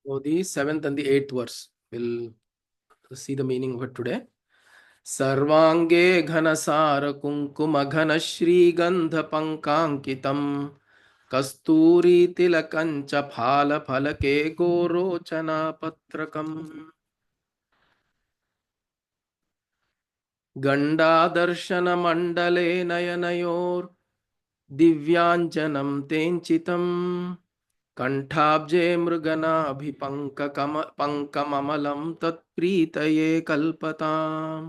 So the 7th and the 8th verse. We'll see the meaning of it today. Sarvange ghanasara kunkuma ghana shri gandha pankankitam kasturi tilakancha phala phalake gorochana patrakam ganda darshana mandale nayanayor divyanjanam tenchitam कंठाब्जे मृगनाभिपङ्कममलं तत्प्रीतये कल्पताम्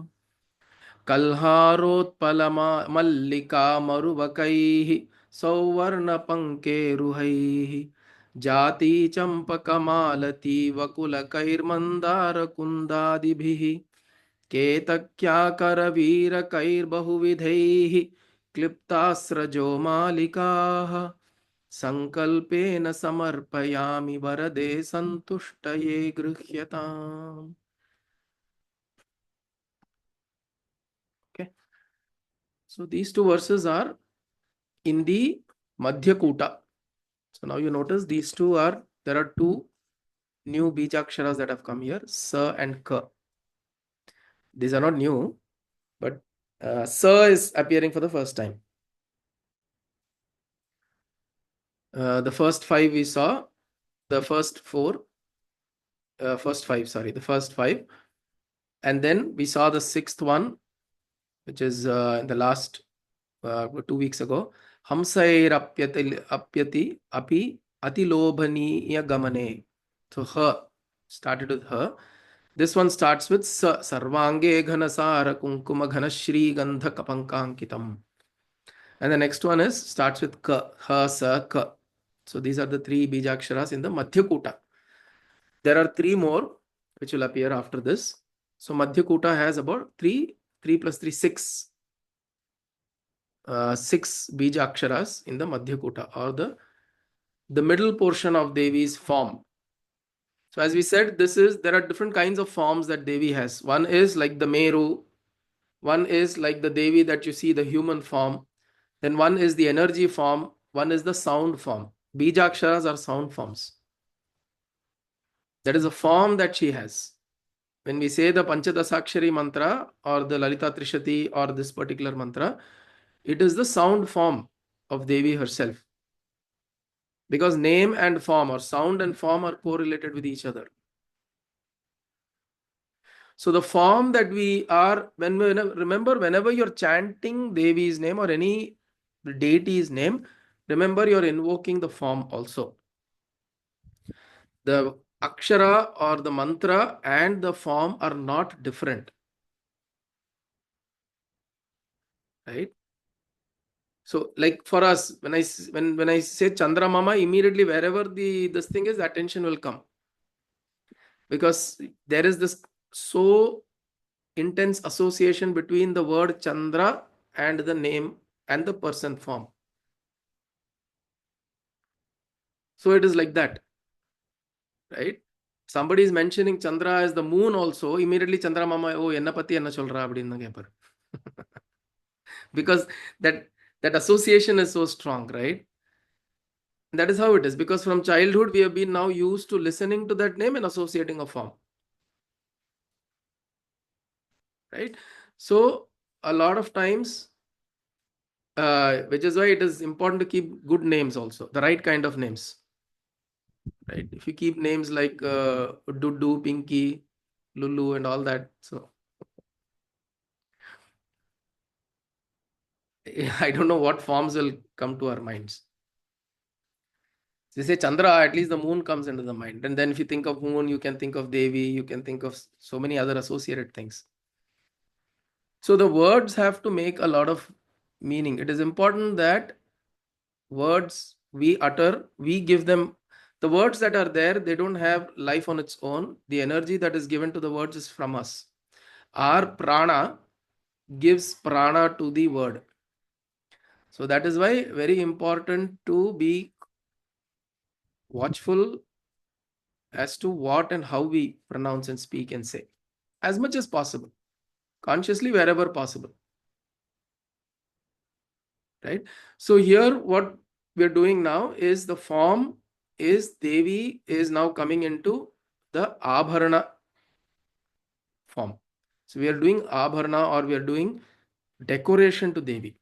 कल्हारोत्पलमल्लिका मरुवकैः सौवर्णपङ्केरुहैः जाती चम्पकमालती वकुलकैर्मन्दारकुन्दादिभिः केतक्याकरवीरकैर्बहुविधैः क्लिप्तास्रजो मालिकाः संकल्पेन समर्पयामि वरदे संतुष्टये गृह्यताम्. Okay, so these two verses are in the Madhyakuta. So now you notice these two are, there are two new bijaksharas that have come here, Sa and Ka. These are not new, but Sa is appearing for the first time. The first five we saw, the first five, the first five. And then we saw the sixth one, which is in the last 2 weeks ago. Hamsairapyati api atilobhaniya gamane. So her started with her. This one starts with sarvange ghanasara kunkuma ghanashri gandha kapankankitam. And the next one is starts with ka, ha, sa, ka. So these are the three bijaksharas in the Madhyakuta. There are three more which will appear after this. So Madhyakuta has about 3 plus 3, 6. 6 bija aksharas in the Madhyakuta, or the middle portion of Devi's form. So as we said, there are different kinds of forms that Devi has. One is like the Meru, one is like the Devi that you see, the human form. Then one is the energy form, one is the sound form. Bija aksharas are sound forms. That is a form that she has. When we say the Panchadasakshari mantra or the Lalita Trishati or this particular mantra, it is the sound form of Devi herself. Because name and form, or sound and form, are correlated with each other. So the form that we are, remember, whenever you're chanting Devi's name or any deity's name, remember you're invoking the form also. The akshara or the mantra and the form are not different. Right? So like for us, when I say Chandra Mama, immediately wherever this thing is, attention will come. Because there is this so intense association between the word Chandra and the name and the person form. So it is like that. Right? Somebody is mentioning Chandra as the moon also, immediately Chandra Mama, oh, enna pati enna solra appadinnu kepar. Because that association is so strong, right? That is how it is, because from childhood we have been now used to listening to that name and associating a form. Right? So a lot of times, which is why it is important to keep good names also, the right kind of names. Right? If you keep names like Dudu, Pinky, Lulu and all that, so I don't know what forms will come to our minds. They say Chandra, at least the moon comes into the mind. And then if you think of moon, you can think of Devi, you can think of so many other associated things. So the words have to make a lot of meaning. It is important that words we utter, we give them, the words that are there, they don't have life on its own. The energy that is given to the words is from us. Our prana gives prana to the word. So that is why very important to be watchful as to what and how we pronounce and speak and say, as much as possible, consciously wherever possible. Right? So here what we're doing now is the form is Devi is now coming into the abharana form. So we are doing abharana, or we are doing decoration to Devi.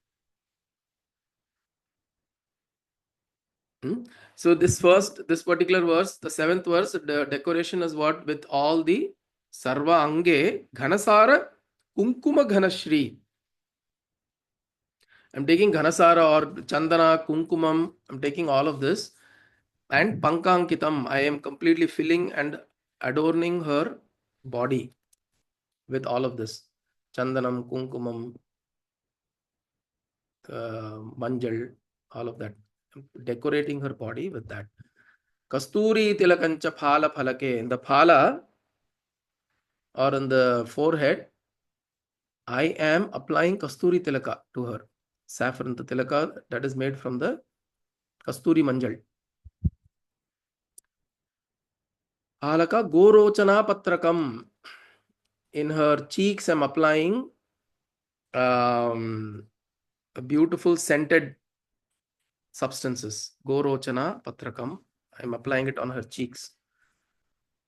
So this particular verse, the 7th verse, the decoration is what? With all the sarva ange ghanasara kunkuma ghanashri. I'm taking ghanasara or chandana, kunkumam. I'm taking all of this. And pankankitam, I am completely filling and adorning her body with all of this. Chandanam, kunkumam, manjal, all of that. I'm decorating her body with that. Kasturi tilakancha phala phalake. In the phala or on the forehead, I am applying kasturi tilaka to her. Saffron tilaka that is made from the kasturi manjal. Alaka gorochana patrakam. In her cheeks, I'm applying a beautiful scented substances. Gorochana patrakam. I'm applying it on her cheeks.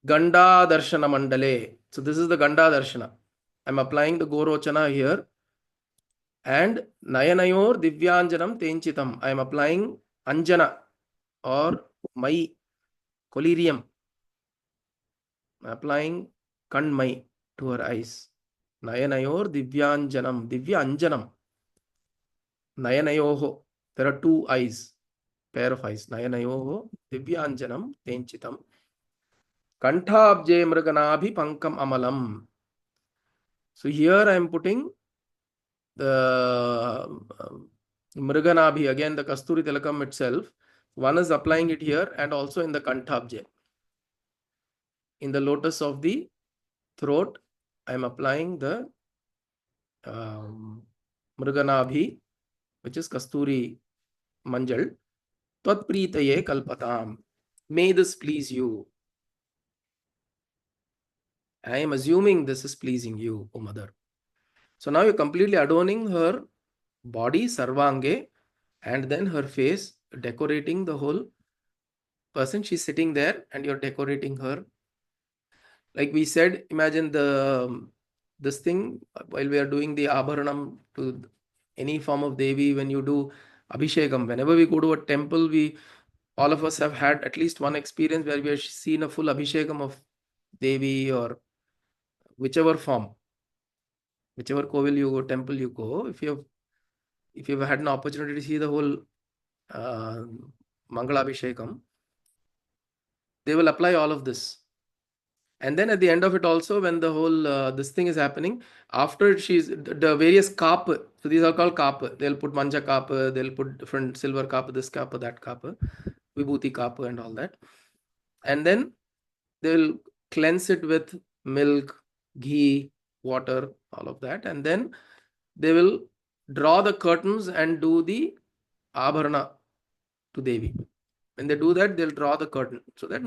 Ganda darshana mandale. So this is the Ganda darshana. I'm applying the Gorochana here. And Nayanayor Divyanjanam Tenchitam. I am applying Anjana or Mai, collyrium. Applying Kanmai to her eyes. Nayanayor Divyanjanam. Divyanjanam. Nayanayoho. There are two eyes, pair of eyes. Nayanayoho Divyanjanam Tenchitam. Kanthabje Mriganabhi Pankam Amalam. So here I am putting the Mriganabhi, again the Kasturi Tilakam itself. One is applying it here and also in the Kanthabje. In the lotus of the throat, I am applying the Mriganabhi, which is Kasturi Manjal. Tvat Pritaye Kalpatam. May this please you. I am assuming this is pleasing you, O mother. So now you're completely adorning her body, Sarvange, and then her face, decorating the whole person. She's sitting there and you're decorating her. Like we said, imagine this thing while we are doing the abharanam to any form of Devi. When you do abhishekam, whenever we go to a temple, all of us have had at least one experience where we have seen a full abhishekam of Devi or whichever form, whichever kovil you go, temple you go. If you've had an opportunity to see the whole Mangala Abhishekam, they will apply all of this. And then at the end of it also, when the whole this thing is happening, after the various kapa, so these are called kapa. They'll put manja kapa, they'll put different silver kapa, this kapa, that kapa, vibhuti kapa and all that. And then they'll cleanse it with milk, ghee, water, all of that. And then they will draw the curtains and do the abharana to Devi. When they do that, they'll draw the curtain so that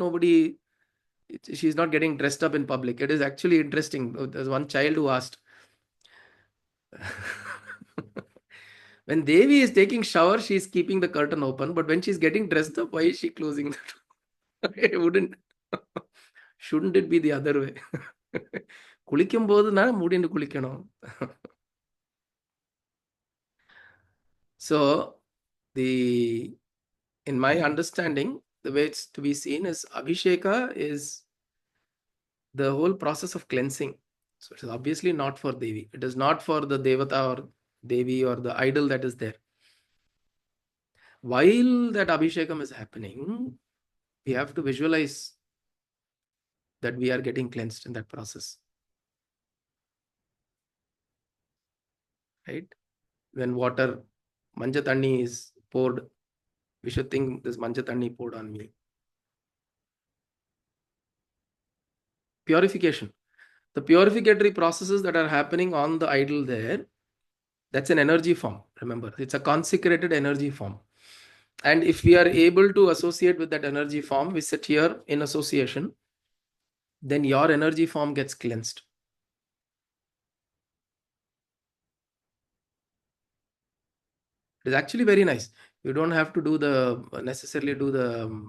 she's not getting dressed up in public. It is actually interesting. There's one child who asked, when Devi is taking shower, she's keeping the curtain open, but when she's getting dressed up, why is she closing the door? It wouldn't. Shouldn't it be the other way? குளிக்கும் போது நான் மூடிட்டு குளிக்கணும். So in my understanding, the way it's to be seen is Abhisheka is the whole process of cleansing. So it is obviously not for Devi. It is not for the Devata or Devi or the idol that is there. While that Abhishekam is happening, we have to visualize that we are getting cleansed in that process. Right? When water, manjatanni is poured, we should think this manjatanni poured on me. Purification. The purificatory processes that are happening on the idol there, that's an energy form. Remember, it's a consecrated energy form. And if we are able to associate with that energy form, we sit here in association, then your energy form gets cleansed. It is actually very nice. You don't have to necessarily do the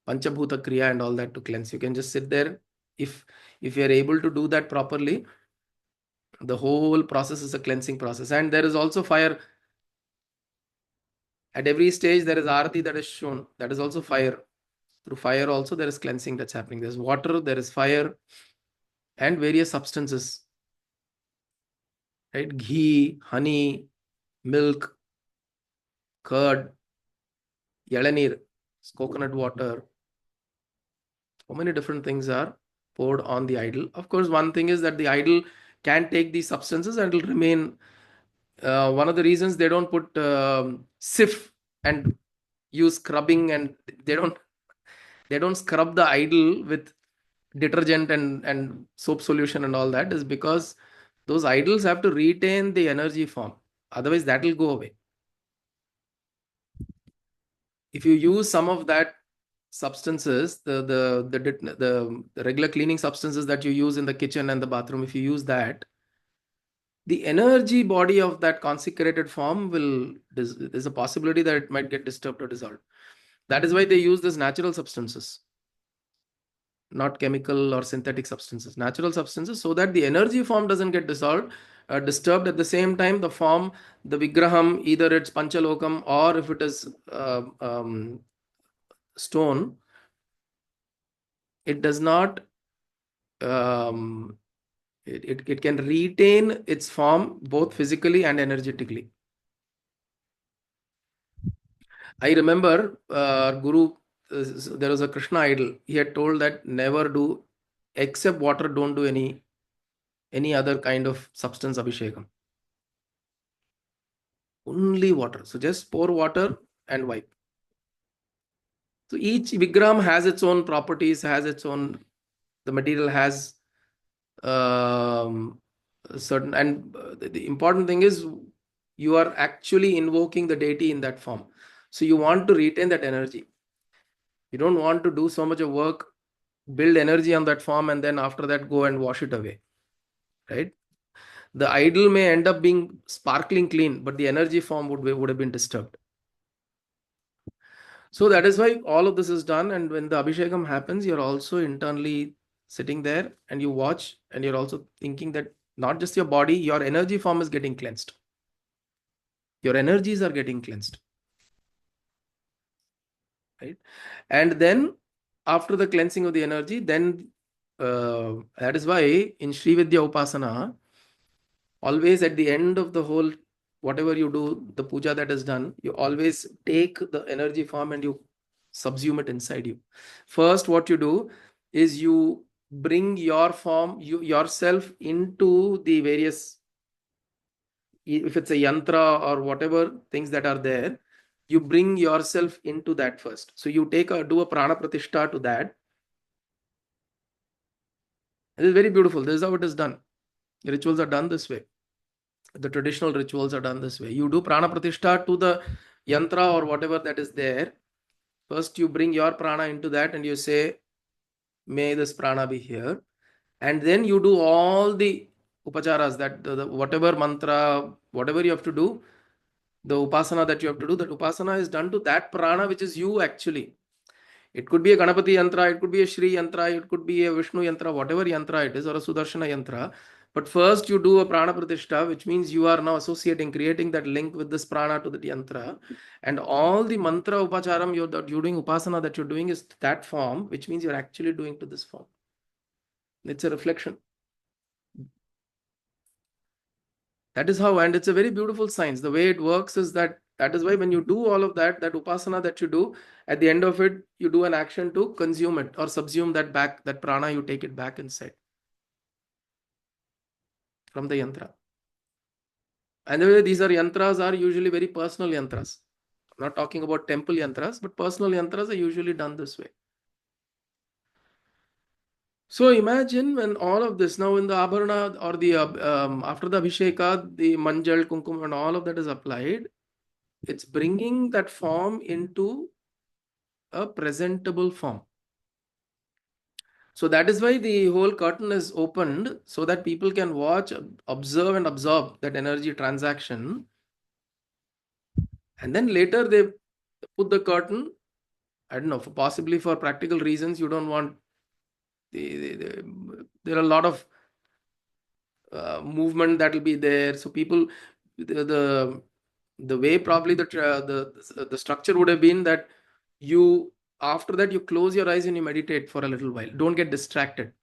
Panchabhuta Kriya and all that to cleanse. You can just sit there. If you are able to do that properly, the whole process is a cleansing process. And there is also fire. At every stage, there is arati that is shown. That is also fire. Through fire also, there is cleansing that's happening. There's water, there is fire, and various substances. Right? Ghee, honey, milk, curd, yalanir, coconut water. So many different things are poured on the idol. Of course, one thing is that the idol can take these substances and will remain. One of the reasons they don't put sif and use scrubbing, and they don't scrub the idol with detergent and soap solution and all that, is because those idols have to retain the energy form. Otherwise, that will go away. If you use some of that substances, the regular cleaning substances that you use in the kitchen and the bathroom, if you use that, the energy body of that consecrated form there's a possibility that it might get disturbed or dissolved. That is why they use these natural substances, not chemical or synthetic substances, natural substances, so that the energy form doesn't get disturbed. At the same time, the form, the vigraham, either it's panchalokam or if it is stone, it does not it can retain its form both physically and energetically. I remember Guru, there was a Krishna idol. He had told that never do, except water, don't do any other kind of substance abhishekam. Only water. So just pour water and wipe. So each vigram has its own properties, has its own, the material has certain, and the important thing is you are actually invoking the deity in that form. So you want to retain that energy. You don't want to do so much of work, build energy on that form, and then after that go and wash it away. Right? The idol may end up being sparkling clean, but the energy form would have been disturbed. So that is why all of this is done. And when the Abhishekam happens, you're also internally sitting there and you watch, and you're also thinking that not just your body, your energy form is getting cleansed. Your energies are getting cleansed. Right? And then after the cleansing of the energy, then that is why in Sri Vidya Upasana, always at the end of the whole, whatever you do, the puja that is done, you always take the energy form and you subsume it inside you. First, what you do is you bring your form, yourself into the various, if it's a yantra or whatever things that are there, you bring yourself into that first. So you do a prana pratishtha to that. It is very beautiful. This is how it is done. The rituals are done this way. The traditional rituals are done this way. You do prana pratishtha to the yantra or whatever that is there. First, you bring your prana into that and you say, may this prana be here. And then you do all the upacharas, that whatever mantra, whatever you have to do, the upasana that you have to do, that upasana is done to that prana, which is you actually. It could be a Ganapati yantra, it could be a Shri yantra, it could be a Vishnu yantra, whatever yantra it is, or a Sudarshana yantra. But first you do a prana pratishtha, which means you are now associating, creating that link with this prana to the yantra. And all the mantra upacharam you're doing, upasana that you're doing is that form, which means you're actually doing to this form. It's a reflection. That is how, and it's a very beautiful science. The way it works is that is why when you do all of that, that upasana that you do, at the end of it, you do an action to consume it or subsume that back, that prana, you take it back inside from the yantra. And the way these yantras are usually very personal yantras. I'm not talking about temple yantras, but personal yantras are usually done this way. So imagine when all of this, now in the abharana or the after the abhisheka, the manjal, kumkum and all of that is applied, it's bringing that form into a presentable form. So that is why the whole curtain is opened, so that people can watch, observe and absorb that energy transaction. And then later they put the curtain I don't know, possibly for practical reasons, you don't want there are a lot of movement that will be there. So people, the way probably the structure would have been that you, after that, you close your eyes and you meditate for a little while. Don't get distracted.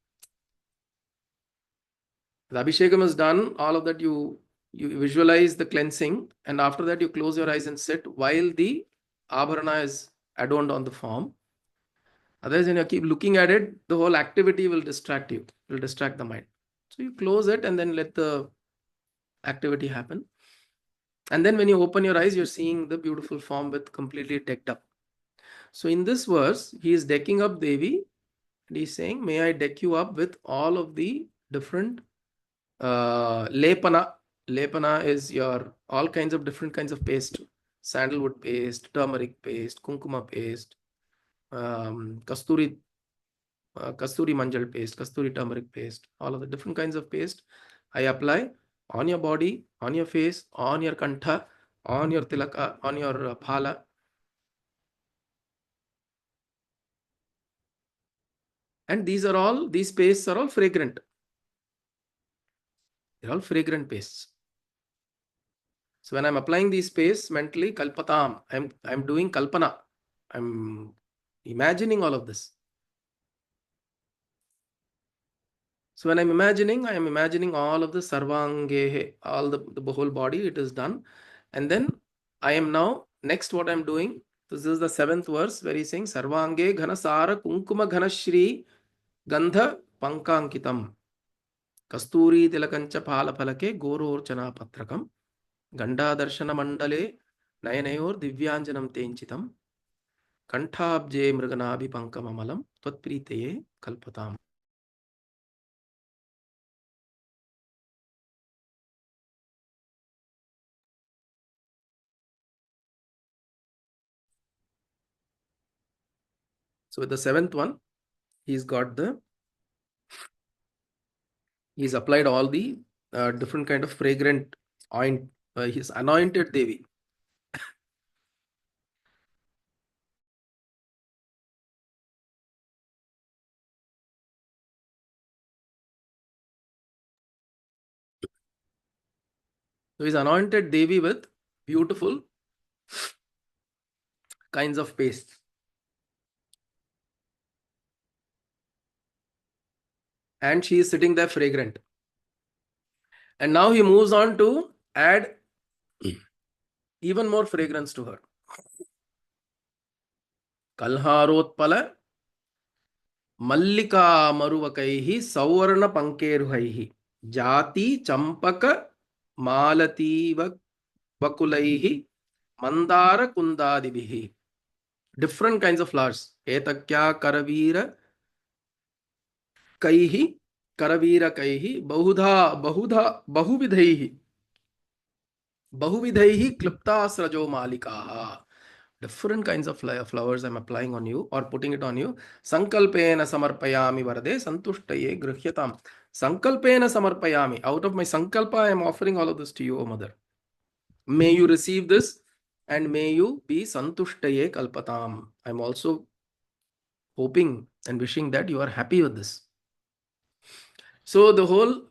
The Abhishekam is done. All of that, you visualize the cleansing, and after that you close your eyes and sit while the abharana is adorned on the form. Otherwise, when you keep looking at it, the whole activity will distract you, will distract the mind. So you close it and then let the activity happen. And then when you open your eyes, you're seeing the beautiful form with completely decked up. So in this verse, he is decking up Devi, and he's saying, may I deck you up with all of the different lepana. Lepana is your all kinds of different kinds of paste: sandalwood paste, turmeric paste, kunkuma paste, kasturi manjal paste, kasturi turmeric paste, all of the different kinds of paste I apply on your body, on your face, on your kantha, on your tilaka, on your phala. And these pastes are all fragrant. They're all fragrant pastes. So when I'm applying these pastes mentally, kalpatam, I'm doing kalpana. I'm imagining all of this. So when I'm imagining, I am imagining all of the sarvangehe, all the whole body, it is done. And then I am now, next what I'm doing, this is the 7th verse where he's saying, sarvange ghanasara kunkuma ghanashri gandha pankankitam kasturi tilakancha phala phalake gororchana patrakam ganda darshana mandale nayanayor divyanjanam tenchitam kantabje mriganabi pankamamalam tvatpriteye kalpatam. So with the 7th one, he's applied all the different kind of fragrant oint. He's anointed Devi. So he's anointed Devi with beautiful kinds of pastes. And she is sitting there fragrant. And now he moves on to add even more fragrance to her. Kalharotpala Mallika Maruvakaihi Savarna Pankeruhaihi Jati Champaka Malati Vakulaihi Mandara Kundadibihi. Different kinds of flowers. Etakya Karavira Kaihi Karavira Kaihi Bahuvidhaihi Klipta Srajo Malikaha. Different kinds of flowers I'm applying on you or putting it on you. Sankalpena samarpayami varade santushtaye grihyatam. Sankalpena samarpayami. Out of my sankalpa, I am offering all of this to you, O Mother. May you receive this and may you be santushtaye kalpatam. I'm also hoping and wishing that you are happy with this. So the whole,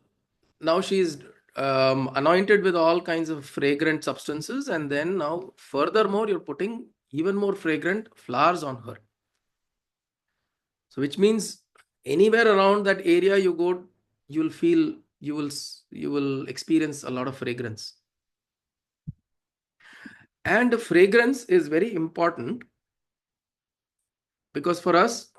now she is anointed with all kinds of fragrant substances, and then now furthermore you're putting even more fragrant flowers on her. So which means anywhere around that area you go, you will feel, you will experience a lot of fragrance. And fragrance is very important because for us,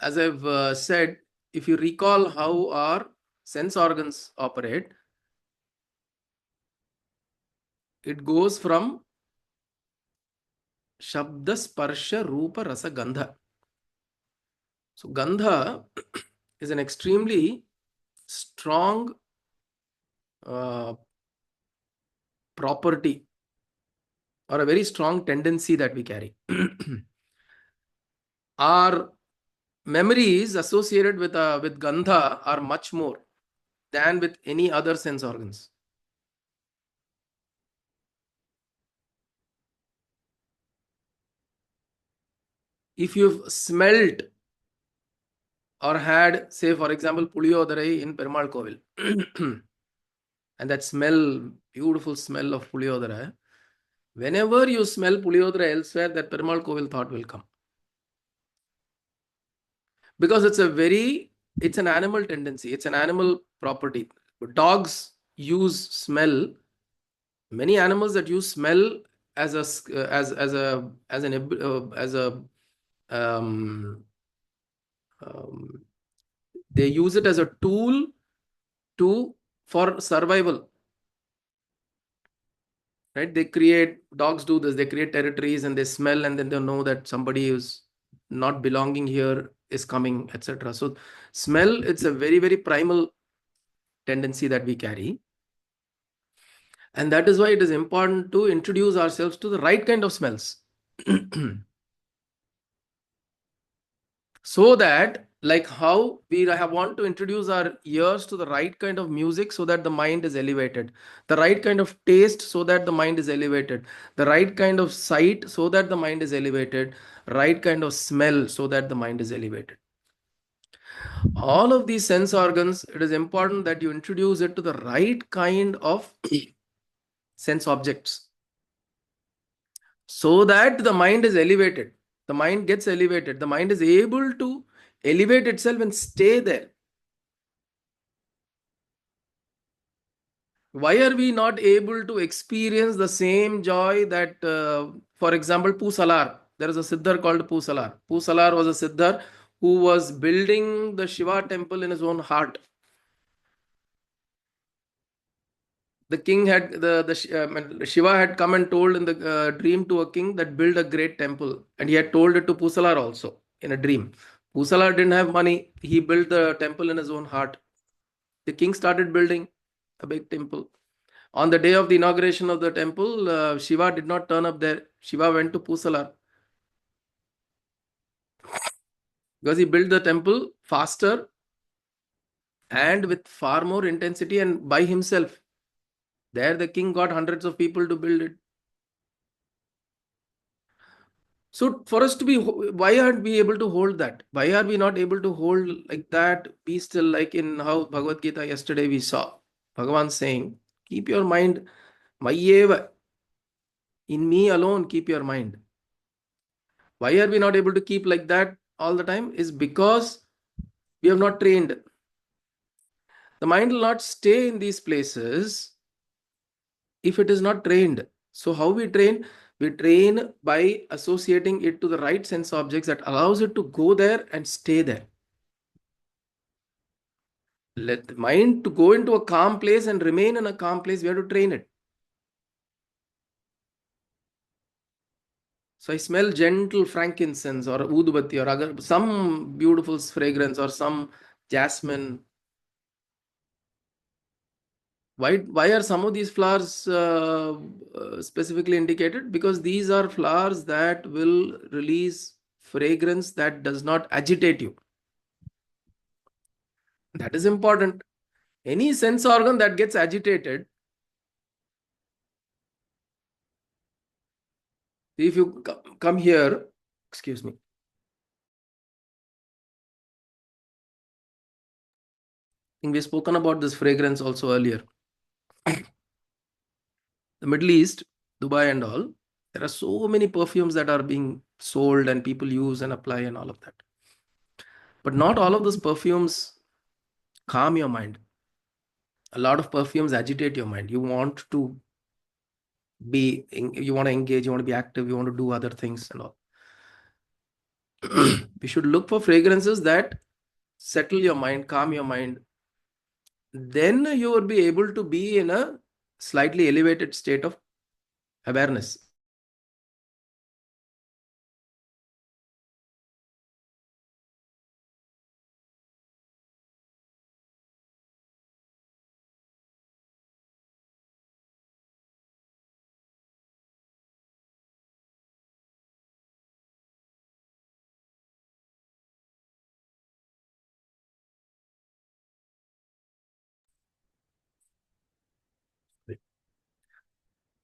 as I've said, if you recall how our sense organs operate, it goes from Shabda, Sparsha, Rupa, Rasa, Gandha. So Gandha is an extremely strong property or a very strong tendency that we carry. Our memories associated with Gandha are much more than with any other sense organs. if you've smelt or had, say for example, puliyodare in Perumal Kovil, and that smell, beautiful smell of puliyodara, whenever you smell puliyodara elsewhere, that Perumal Kovil thought will come, because it's an animal tendency, it's an animal property. Dogs use smell. Many animals that use smell as a as an as a um, um, they use it as a tool to for survival, right? Dogs do this, they create territories and they smell, and then they know that somebody who's not belonging here is coming, etc. So smell, it's a very, very primal tendency that we carry, and that is why it is important to introduce ourselves to the right kind of smells. So that, like how we want to introduce our ears to the right kind of music so that the mind is elevated, the right kind of taste so that the mind is elevated, the right kind of sight so that the mind is elevated, right kind of smell so that the mind is elevated. All of these sense organs, it is important that you introduce it to the right kind of sense objects so that the mind is elevated, the mind gets elevated, the mind is able to elevate itself and stay there. Why are we not able to experience the same joy that, for example, Pusalar? There is a Siddhar called Pusalar. Pusalar was a Siddhar who was building the Shiva temple in his own heart. The king had Shiva had come and told in the dream to a king that build a great temple, and he had told it to Pusalar also in a dream. Pusalar didn't have money; he built the temple in his own heart. The king started building a big temple. On the day of the inauguration of the temple, Shiva did not turn up there. Shiva went to Pusalar because he built the temple faster and with far more intensity and by himself. There, the king got hundreds of people to build it. So, for us to be, why aren't we able to hold that? Why are we not able to hold like that? Be still, like in how Bhagavad Gita yesterday we saw Bhagavan saying, keep your mind, Mayeva, in me alone, keep your mind. Why are we not able to keep like that all the time? Is because we have not trained. The mind will not stay in these places if it is not trained. So how we train? We train by associating it to the right sense objects that allows it to go there and stay there. Let the mind to go into a calm place and remain in a calm place. We have to train it. So I smell gentle frankincense or udubati or some beautiful fragrance or some jasmine. Why are some of these flowers specifically indicated? Because these are flowers that will release fragrance that does not agitate you. That is important. Any sense organ that gets agitated, if you come here, excuse me, I think we've spoken about this fragrance also earlier. The Middle East, Dubai and all, there are so many perfumes that are being sold and people use and apply and all of that. But not all of those perfumes calm your mind. A lot of perfumes agitate your mind. You want to you want to engage, you want to be active, you want to do other things and all. We should look for fragrances that settle your mind, calm your mind. Then you will be able to be in a slightly elevated state of awareness.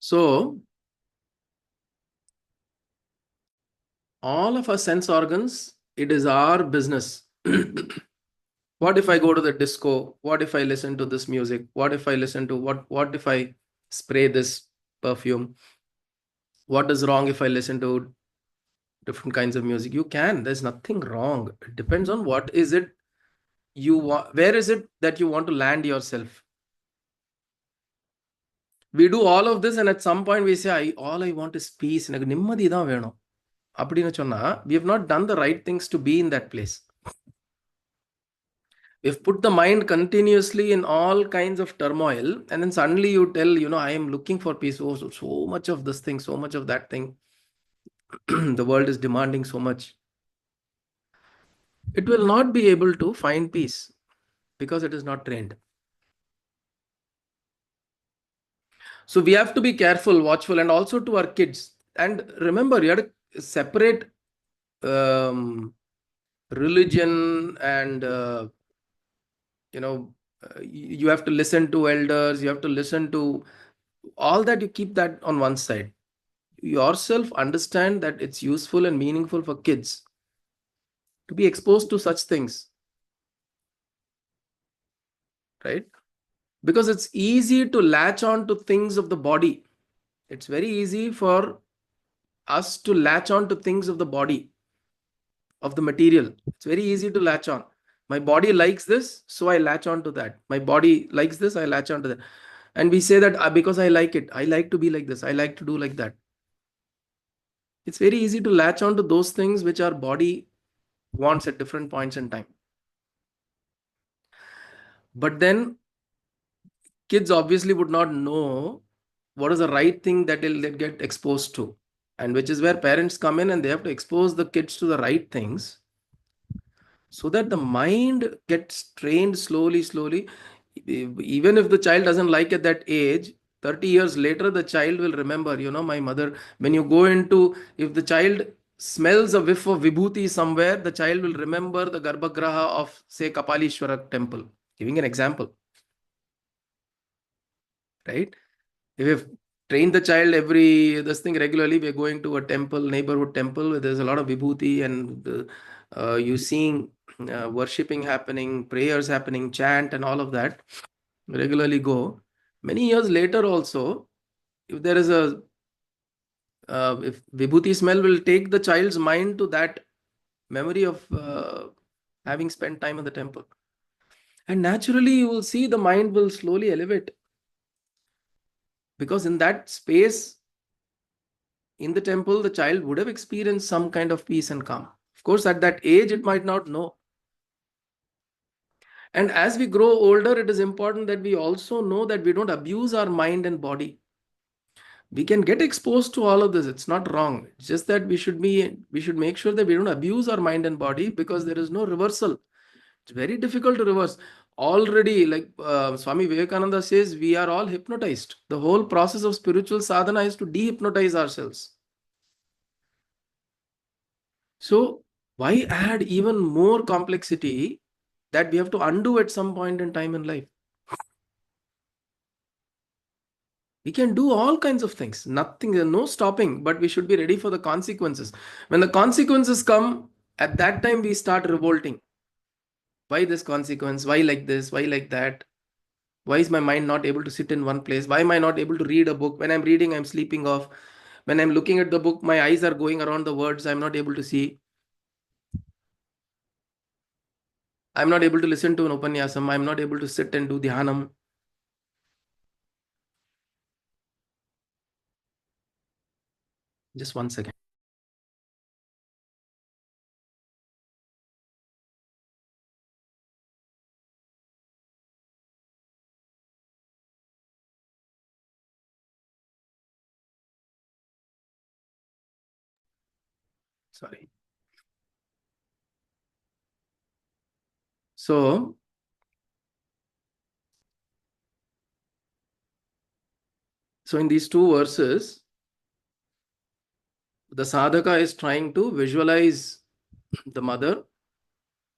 So all of our sense organs, it is our business. What if I go to the disco? What if I listen to this music? What if I listen to what if I spray this perfume? What is wrong if I listen to different kinds of music? You can. There's nothing wrong. It depends on what is it you want. Where is it that you want to land yourself? We do all of this, and at some point we say, all I want is peace. எனக்கு நிம்மதி தான் வேணும் அப்படின்னு சொன்னா, we have not done the right things to be in that place. We've put the mind continuously in all kinds of turmoil, and then suddenly you tell, I am looking for peace. Oh, so much of this thing, so much of that thing. The world is demanding so much. It will not be able to find peace because it is not trained. So we have to be careful, watchful, and also to our kids. And remember, you have to separate religion and you have to listen to elders, you have to listen to all that. You keep that on one side. Yourself understand that it's useful and meaningful for kids to be exposed to such things, right? Because it's easy to latch on to things of the body. It's very easy for us to latch on to things of the body, of the material. It's very easy to latch on. My body likes this, so I latch on to that. My body likes this, I latch on to that. And we say that because I like it, I like to be like this, I like to do like that. It's very easy to latch on to those things which our body wants at different points in time. But then kids obviously would not know what is the right thing that they'll get exposed to, and which is where parents come in, and they have to expose the kids to the right things so that the mind gets trained slowly. Even if the child doesn't like at that age, 30 years later the child will remember, my mother, when you go into, if the child smells a whiff of vibhuti somewhere, the child will remember the garbhagraha of, say, Kapalishwara temple, giving an example, right? If we've trained the child this thing regularly, we're going to a temple, neighborhood temple, where there's a lot of vibhuti, and you seeing worshipping happening, prayers happening, chant and all of that, regularly go. Many years later also, if there is if vibhuti smell will take the child's mind to that memory of having spent time in the temple. And naturally you will see the mind will slowly elevate, because in that space in the temple, the child would have experienced some kind of peace and calm. Of course, at that age, it might not know. And as we grow older, it is important that we also know that we don't abuse our mind and body. We can get exposed to all of this. It's not wrong. It's just that we should make sure that we don't abuse our mind and body, because there is no reversal. It's very difficult to reverse. Already, like Swami Vivekananda says, we are all hypnotized. The whole process of spiritual sadhana is to de-hypnotize ourselves. So why add even more complexity that we have to undo at some point in time in life? We can do all kinds of things. Nothing, no stopping, but we should be ready for the consequences. When the consequences come, at that time we start revolting. Why this consequence? Why like this? Why like that? Why is my mind not able to sit in one place? Why am I not able to read a book? When I'm reading, I'm sleeping off. When I'm looking at the book, my eyes are going around the words. I'm not able to see. I'm not able to listen to an upanyasam. I'm not able to sit and do dhyanam. Just 1 second. Sorry. So in these two verses, the sadhaka is trying to visualize the mother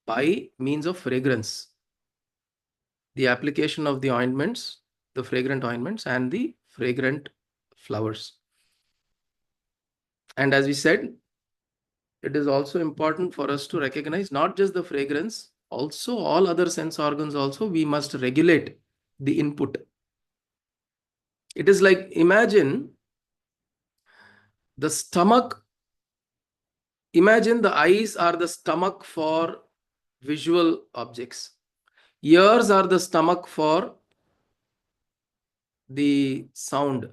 by means of fragrance, the application of the ointments, the fragrant ointments and the fragrant flowers. And as we said, it is also important for us to recognize not just the fragrance, also all other sense organs also we must regulate the input. It is like, imagine the stomach, imagine the eyes are the stomach for visual objects. Ears are the stomach for the sound.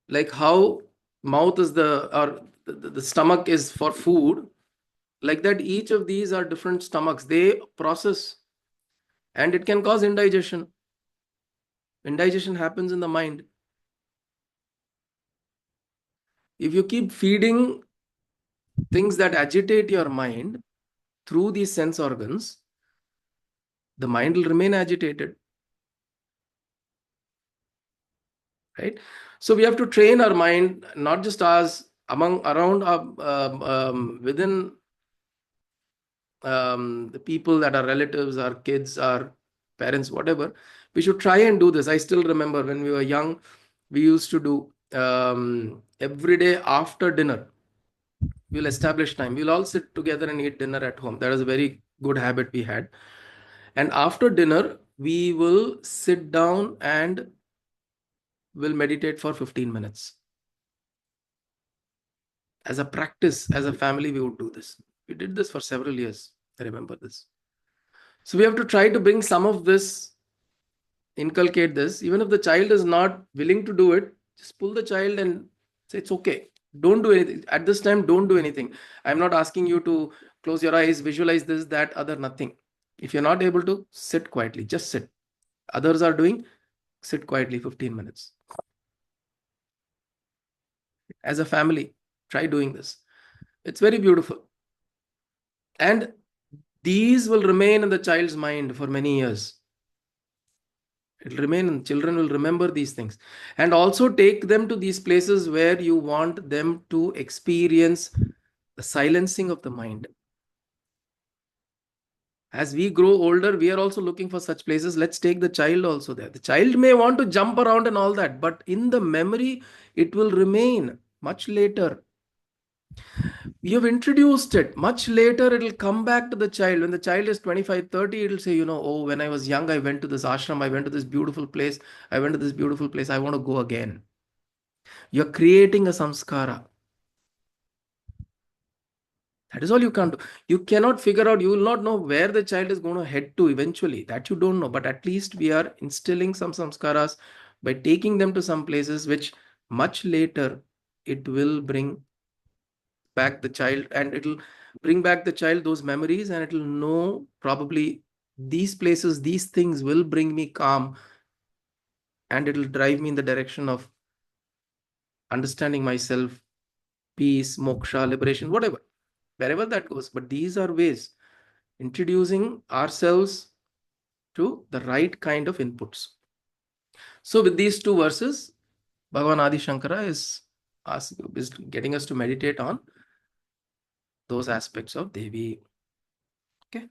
Like how mouth is the stomach is for food, like that each of these are different stomachs. They process, and it can cause indigestion. Indigestion happens in the mind. If you keep feeding things that agitate your mind through these sense organs, the mind will remain agitated, right? So we have to train our mind, not just as among around within the people that are relatives, our kids, our parents, whatever. We should try and do this. I still remember when we were young, we used to do every day after dinner. We'll establish time. We'll all sit together and eat dinner at home. That is a very good habit we had. And after dinner, we will sit down and will meditate for 15 minutes. As a practice, as a family, we would do this. We did this for several years. I remember this. So we have to try to bring some of this, inculcate this. Even if the child is not willing to do it, just pull the child and say, it's okay. Don't do anything. At this time, don't do anything. I'm not asking you to close your eyes, visualize this, that, other, nothing. If you're not able to, sit quietly. Just sit. Others are doing, sit quietly 15 minutes. As a family, try doing this. It's very beautiful. And these will remain in the child's mind for many years. It will remain, and children will remember these things. And also take them to these places where you want them to experience the silencing of the mind. As we grow older, we are also looking for such places. Let's take the child also there. The child may want to jump around and all that, but in the memory, it will remain much later. You have introduced it. Much later, it will come back to the child. When the child is 25, 30, it will say, oh, when I was young, I went to this ashram, I went to this beautiful place, I went to this beautiful place, I want to go again. You're creating a samskara. That is all you can do. You cannot figure out, you will not know where the child is going to head to eventually. That you don't know. But at least we are instilling some samskaras by taking them to some places which much later it will bring back the child, and it will bring back the child those memories, and it will know probably these places, these things will bring me calm, and it will drive me in the direction of understanding myself, peace, moksha, liberation, whatever, wherever that goes. But these are ways, introducing ourselves to the right kind of inputs. So with these two verses, Bhagavan Adi Shankara is getting us to meditate on those aspects of Devi. Okay.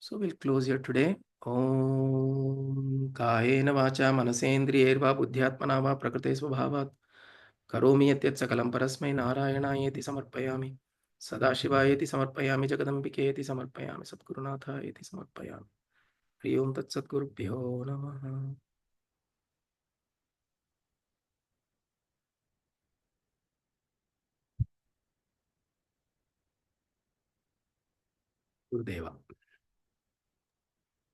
So we'll close here today. Om Kayena Vacha Manasendriyerva Buddhyatmana Va Prakrite Svabhavat Karomi Yatyat Sakalam Parasmai Narayanayeti Samarpayami Sadashivayeti Samarpayami Jagadambiketi Samarpayami Satgurunathayeti Samarpayami Hari Om Tat Satgurubhyo Namaha. Gurudeva.